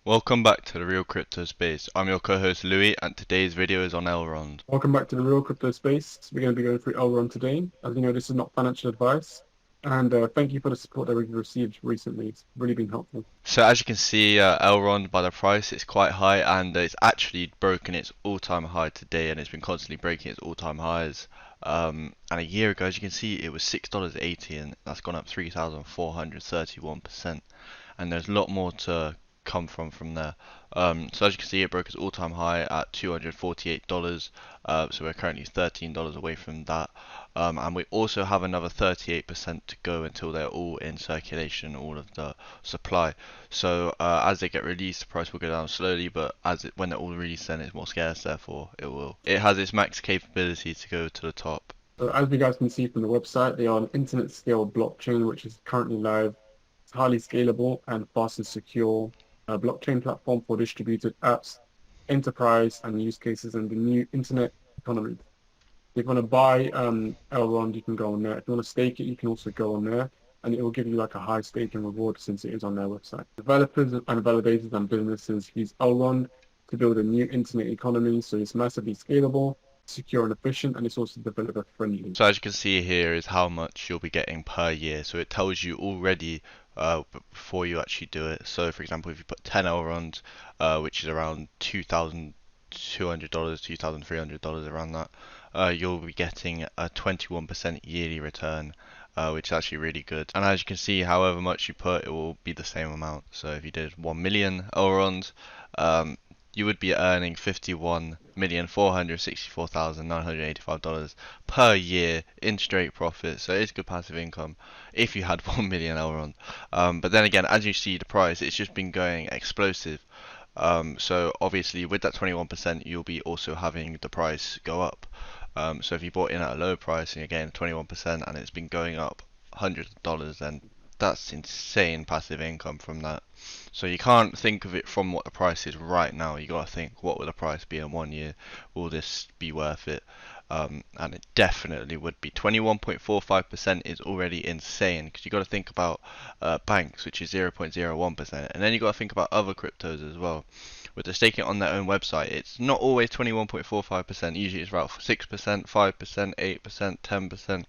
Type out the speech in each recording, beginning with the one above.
Welcome back to the Real Crypto Space. I'm your co-host Louis, and today's video is on Elrond. Welcome back to the Real Crypto Space. We're going to be going through Elrond today. As you know, this is not financial advice. And thank you for the support that we've received recently. It's really been helpful. So as you can see, Elrond by the price, it's quite high, and it's actually broken its all-time high today, and it's been constantly breaking its all-time highs. And a year ago, as you can see, it was $6.80, and that's gone up 3,431%. And there's a lot more to come from there. So as you can see, it broke its all-time high at $248. So we're currently $13 away from that. And we also have another 38% to go until they're all in circulation, all of the supply. So as they get released, the price will go down slowly, but when they're all released, then it's more scarce. Therefore, it has its max capability to go to the top. So as you guys can see from the website, they are an internet scale blockchain, which is currently live. It's highly scalable and fast and secure blockchain platform for distributed apps, enterprise and use cases in the new internet economy. If you want to buy Elrond, you can go on there. If you want to stake it, you can also go on there, and it will give you like a high staking reward since it is on their website. Developers and validators and businesses use Elrond to build a new internet economy, so it's massively scalable, secure and efficient, and it's also developer friendly. So as you can see here is how much you'll be getting per year. So it tells you already before you actually do it. So for example, if you put 10 Elrond, which is around $2,200, $2,300 around that, you'll be getting a 21% yearly return, which is actually really good. And as you can see, however much you put, it will be the same amount. So if you did 1 million Elrond, you would be earning $51,464,985 per year in straight profit. So it's good passive income if you had 1 million Elrond. But then again, as you see the price, it's just been going explosive. So obviously with that 21%, you'll be also having the price go up. So if you bought in at a low price and you're getting 21% and it's been going up hundreds of dollars, then that's insane passive income from that. So you can't think of it from what the price is right now. You gotta think, what will the price be in 1 year? Will this be worth it? And it definitely would be. 21.45% is already insane, because you got to think about banks, which is 0.01%, and then you got to think about other cryptos as well. With the staking on their own website, it's not always 21.45%. Usually it's about 6%, 5%, 8%, 10%.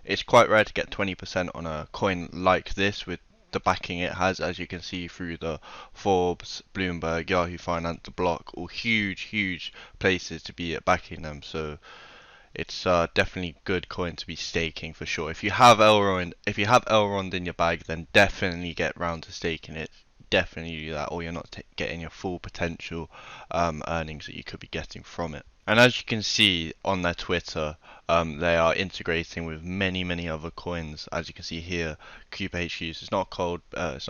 It's quite rare to get 20% on a coin like this with the backing it has, as you can see through the Forbes, Bloomberg, Yahoo Finance, the Block, all huge places to be backing them. So it's definitely good coin to be staking for sure. If you have Elrond in your bag, then definitely get round to staking it. Definitely do that, or you're not getting your full potential earnings that you could be getting from it. And as you can see on their Twitter, they are integrating with many other coins. As you can see here, Cooper HQ. It's not a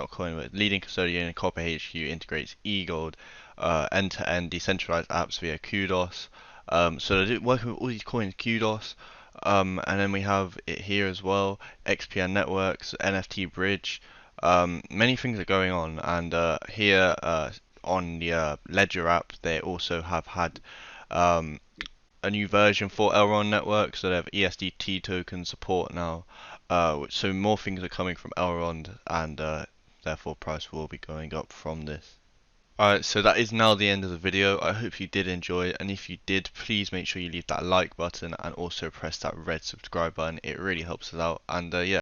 coin, but leading custodian in Copper HQ integrates eGold, end-to-end decentralized apps via Kudos. So they're working with all these coins, Kudos. And then we have it here as well, XPN Networks, NFT Bridge. Many things are going on, and here on the Ledger app, they also have had a new version for Elrond Network, so they have ESDT token support now. So more things are coming from Elrond, and therefore price will be going up from this. Alright, so that is now the end of the video. I hope you did enjoy it, and if you did, please make sure you leave that like button and also press that red subscribe button. It really helps us out, and yeah.